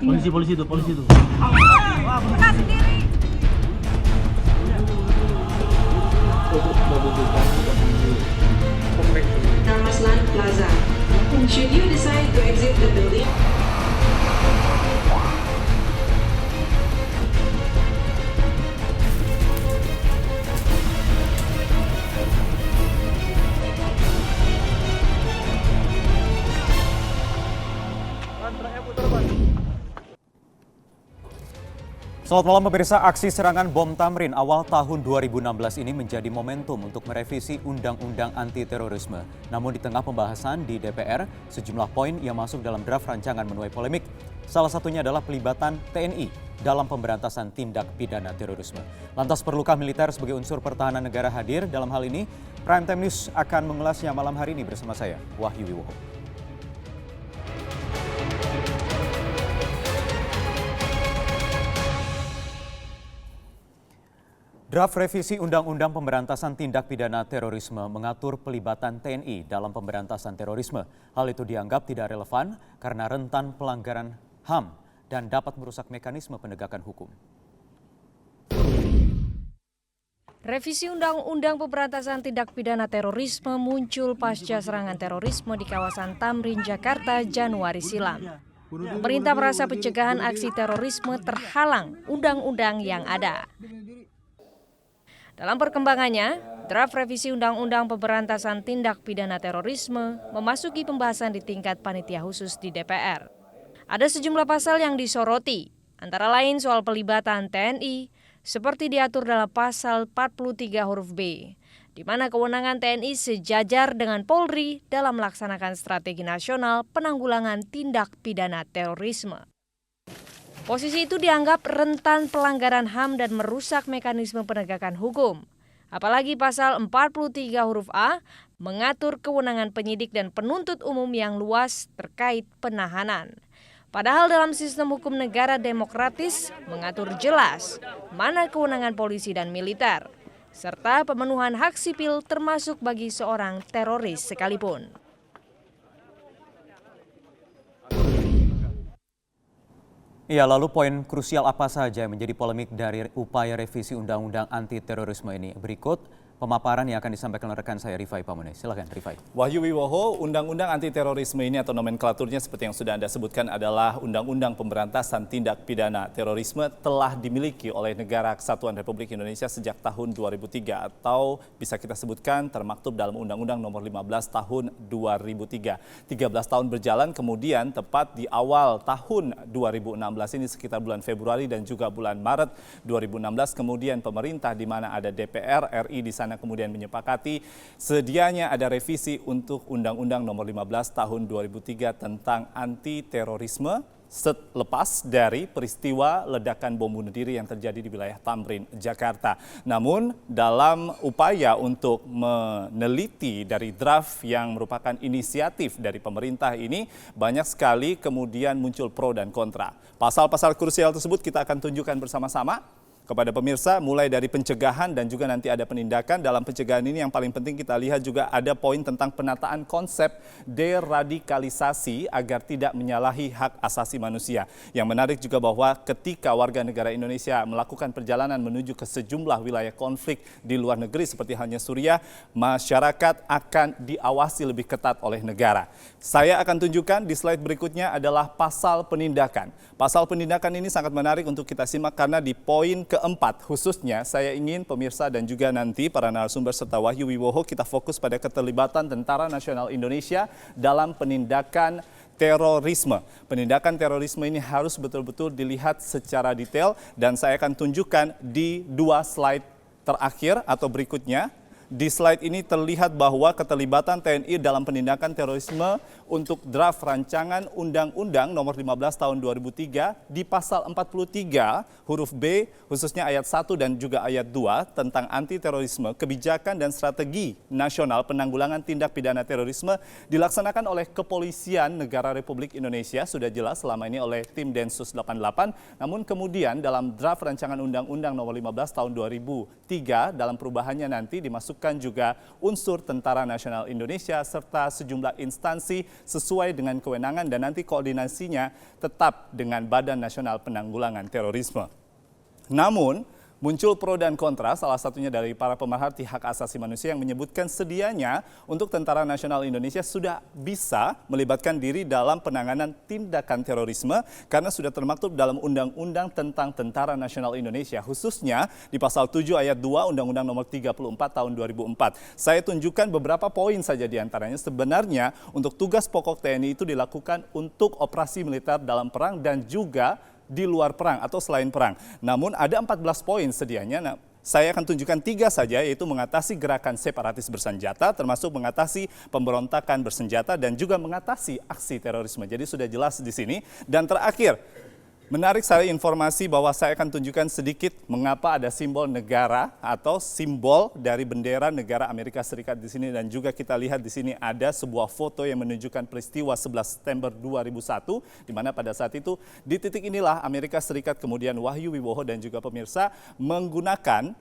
Polisi itu. Kena sendiri. Dharmaslan Plaza. Should you decide to exit the building? Selamat malam pemirsa, aksi serangan bom Tamrin awal tahun 2016 ini menjadi momentum untuk merevisi Undang-Undang Anti-Terorisme. Namun di tengah pembahasan di DPR, sejumlah poin yang masuk dalam draft rancangan menuai polemik. Salah satunya adalah pelibatan TNI dalam pemberantasan tindak pidana terorisme. Lantas perlukah militer sebagai unsur pertahanan negara hadir dalam hal ini? Prime Time News akan mengulasnya malam hari ini bersama saya, Wahyu Wiwoho. Draft revisi Undang-Undang Pemberantasan Tindak Pidana Terorisme mengatur pelibatan TNI dalam pemberantasan terorisme. Hal itu dianggap tidak relevan karena rentan pelanggaran HAM dan dapat merusak mekanisme penegakan hukum. Revisi Undang-Undang Pemberantasan Tindak Pidana Terorisme muncul pasca serangan terorisme di kawasan Tamrin, Jakarta, Januari silam. Pemerintah merasa pencegahan aksi terorisme terhalang undang-undang yang ada. Dalam perkembangannya, draft revisi Undang-Undang Pemberantasan Tindak Pidana Terorisme memasuki pembahasan di tingkat panitia khusus di DPR. Ada sejumlah pasal yang disoroti, antara lain soal pelibatan TNI, seperti diatur dalam pasal 43 huruf B, di mana kewenangan TNI sejajar dengan Polri dalam melaksanakan strategi nasional penanggulangan tindak pidana terorisme. Posisi itu dianggap rentan pelanggaran HAM dan merusak mekanisme penegakan hukum. Apalagi pasal 43 huruf A mengatur kewenangan penyidik dan penuntut umum yang luas terkait penahanan. Padahal dalam sistem hukum negara demokratis mengatur jelas mana kewenangan polisi dan militer, serta pemenuhan hak sipil termasuk bagi seorang teroris sekalipun. Ya, lalu poin krusial apa saja yang menjadi polemik dari upaya revisi Undang-Undang Anti-Terorisme ini? Berikut pemaparan yang akan disampaikan oleh rekan saya Rifai Pamune. Silakan Rifai. Wahyu Wiwoho, Undang-Undang Anti-Terorisme ini atau nomenklaturnya seperti yang sudah Anda sebutkan adalah Undang-Undang Pemberantasan Tindak Pidana Terorisme telah dimiliki oleh Negara Kesatuan Republik Indonesia sejak tahun 2003 atau bisa kita sebutkan termaktub dalam Undang-Undang Nomor 15 Tahun 2003. 13 tahun berjalan, kemudian tepat di awal tahun 2016 ini sekitar bulan Februari dan juga bulan Maret 2016 kemudian pemerintah di mana ada DPR RI di sana kemudian menyepakati sedianya ada revisi untuk Undang-Undang Nomor 15 Tahun 2003 tentang anti-terorisme selepas dari peristiwa ledakan bom bunuh diri yang terjadi di wilayah Tamrin, Jakarta. Namun dalam upaya untuk meneliti dari draft yang merupakan inisiatif dari pemerintah ini, banyak sekali kemudian muncul pro dan kontra. Pasal-pasal krusial tersebut kita akan tunjukkan bersama-sama kepada pemirsa, mulai dari pencegahan dan juga nanti ada penindakan. Dalam pencegahan ini yang paling penting kita lihat juga ada poin tentang penataan konsep deradikalisasi agar tidak menyalahi hak asasi manusia. Yang menarik juga bahwa ketika warga negara Indonesia melakukan perjalanan menuju ke sejumlah wilayah konflik di luar negeri seperti halnya Suriah, masyarakat akan diawasi lebih ketat oleh negara. Saya akan tunjukkan di slide berikutnya adalah pasal penindakan. Pasal penindakan ini sangat menarik untuk kita simak karena di poin keempat khususnya saya ingin pemirsa dan juga nanti para narasumber serta Wahyu Wiwoho kita fokus pada keterlibatan Tentara Nasional Indonesia dalam penindakan terorisme. Penindakan terorisme ini harus betul-betul dilihat secara detail dan saya akan tunjukkan di dua slide terakhir atau berikutnya. Di slide ini terlihat bahwa keterlibatan TNI dalam penindakan terorisme untuk draft rancangan Undang-Undang Nomor 15 Tahun 2003 di pasal 43 huruf B khususnya ayat 1 dan juga ayat 2 tentang anti terorisme, kebijakan dan strategi nasional penanggulangan tindak pidana terorisme dilaksanakan oleh Kepolisian Negara Republik Indonesia, sudah jelas selama ini oleh tim Densus 88. Namun kemudian dalam draft rancangan Undang-Undang Nomor 15 Tahun 2003 dalam perubahannya nanti dimasukkan memasukkan juga unsur Tentara Nasional Indonesia serta sejumlah instansi sesuai dengan kewenangan dan nanti koordinasinya tetap dengan Badan Nasional Penanggulangan Terorisme. Namun, muncul pro dan kontra, salah satunya dari para pemerhati hak asasi manusia yang menyebutkan sedianya untuk Tentara Nasional Indonesia sudah bisa melibatkan diri dalam penanganan tindakan terorisme karena sudah termaktub dalam Undang-Undang tentang Tentara Nasional Indonesia, khususnya di pasal 7 ayat 2 Undang-Undang nomor 34 tahun 2004. Saya tunjukkan beberapa poin saja di antaranya. Sebenarnya untuk tugas pokok TNI itu dilakukan untuk operasi militer dalam perang dan juga di luar perang atau selain perang. Namun ada 14 poin sedianya. Nah, saya akan tunjukkan 3 saja, yaitu mengatasi gerakan separatis bersenjata, termasuk mengatasi pemberontakan bersenjata dan juga mengatasi aksi terorisme. Jadi sudah jelas di sini. Dan terakhir, menarik saya informasi bahwa saya akan tunjukkan sedikit mengapa ada simbol negara atau simbol dari bendera negara Amerika Serikat di sini, dan juga kita lihat di sini ada sebuah foto yang menunjukkan peristiwa 11 September 2001 di mana pada saat itu di titik inilah Amerika Serikat kemudian Wahyu Wibowo dan juga pemirsa menggunakan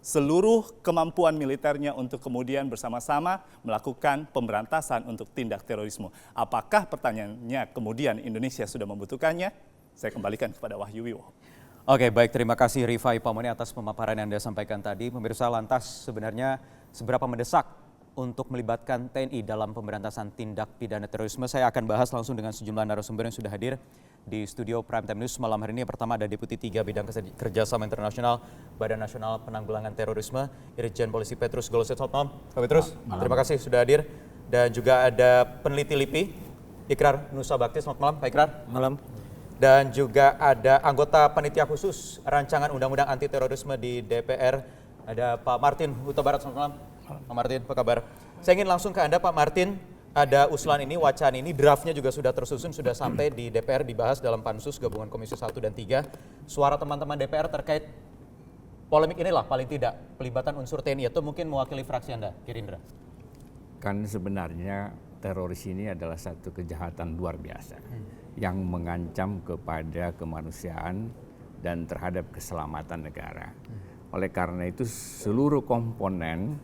seluruh kemampuan militernya untuk kemudian bersama-sama melakukan pemberantasan untuk tindak terorisme. Apakah pertanyaannya kemudian Indonesia sudah membutuhkannya? Saya kembalikan kepada Wahyu Wibowo. Oke, baik, terima kasih Rifai Pamoni atas pemaparan yang Anda sampaikan tadi. Pemirsa, lantas sebenarnya seberapa mendesak untuk melibatkan TNI dalam pemberantasan tindak pidana terorisme? Saya akan bahas langsung dengan sejumlah narasumber yang sudah hadir di studio Prime Time News malam hari ini. Yang pertama ada Deputi 3 Bidang Kerjasama Internasional Badan Nasional Penanggulangan Terorisme, Irjen Polisi Petrus Golose. Selamat malam, Pak Petrus. Terima kasih sudah hadir. Dan juga ada peneliti LIPI, Ikrar Nusa Bakti. Selamat malam, Pak Ikrar. Malam. Dan juga ada anggota panitia khusus rancangan undang-undang anti terorisme di DPR, ada Pak Martin Huta Barat. Selamat malam. Pak Martin, apa kabar? Saya ingin langsung ke Anda, Pak Martin. Ada usulan ini, wacana ini, draftnya juga sudah tersusun, sudah sampai di DPR, dibahas dalam Pansus Gabungan Komisi 1 dan 3. Suara teman-teman DPR terkait polemik inilah paling tidak, pelibatan unsur TNI atau mungkin mewakili fraksi Anda, Gerindra. Kan sebenarnya teroris ini adalah satu kejahatan luar biasa yang mengancam kepada kemanusiaan dan terhadap keselamatan negara. Oleh karena itu seluruh komponen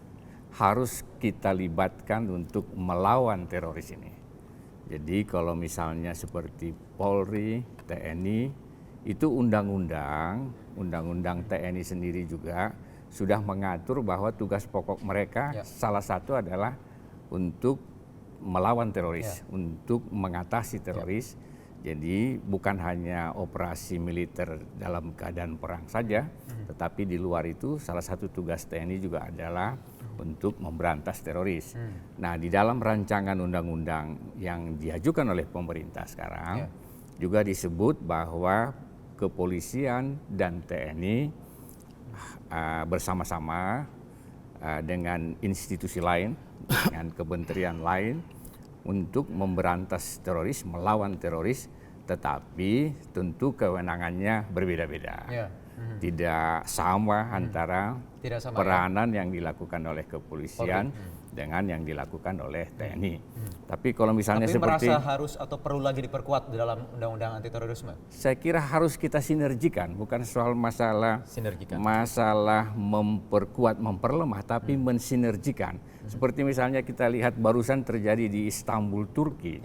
harus kita libatkan untuk melawan teroris ini. Jadi kalau misalnya seperti Polri, TNI, itu undang-undang TNI sendiri juga sudah mengatur bahwa tugas pokok mereka salah satu adalah untuk melawan teroris, untuk mengatasi teroris. Jadi bukan hanya operasi militer dalam keadaan perang saja, tetapi di luar itu salah satu tugas TNI juga adalah untuk memberantas teroris. Nah, di dalam rancangan undang-undang yang diajukan oleh pemerintah sekarang juga disebut bahwa kepolisian dan TNI bersama-sama dengan institusi lain, dengan kementerian lain untuk memberantas teroris, melawan teroris, tetapi tentu kewenangannya berbeda-beda. Tidak sama antara peranan yang dilakukan oleh kepolisian dengan yang dilakukan oleh TNI. Tapi kalau misalnya seperti merasa harus atau perlu lagi diperkuat dalam undang-undang anti terorisme? Saya kira harus kita sinergikan, bukan soal masalah memperkuat, memperlemah, tapi mensinergikan. Seperti misalnya kita lihat barusan terjadi di Istanbul, Turki,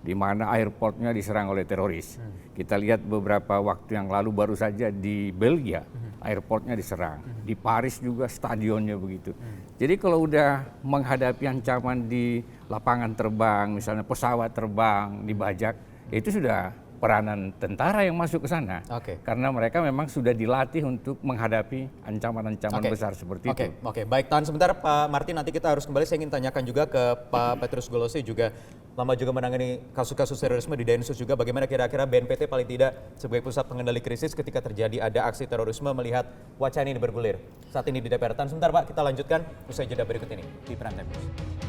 di mana airportnya diserang oleh teroris. Kita lihat beberapa waktu yang lalu baru saja di Belgia, airportnya diserang. Di Paris juga stadionnya begitu. Jadi kalau udah menghadapi ancaman di lapangan terbang, misalnya pesawat terbang dibajak, itu sudah peranan tentara yang masuk ke sana. Karena mereka memang sudah dilatih untuk menghadapi ancaman-ancaman besar seperti itu. Baik, tahan sebentar Pak Martin, nanti kita harus kembali. Saya ingin tanyakan juga ke Pak Petrus Golose, juga lama juga menangani kasus-kasus terorisme di Densus juga. Bagaimana kira-kira BNPT paling tidak sebagai pusat pengendali krisis ketika terjadi ada aksi terorisme melihat wacana ini bergulir saat ini di DPR. Tahan sebentar Pak, kita lanjutkan usai jeda berikut ini di Prime Time News.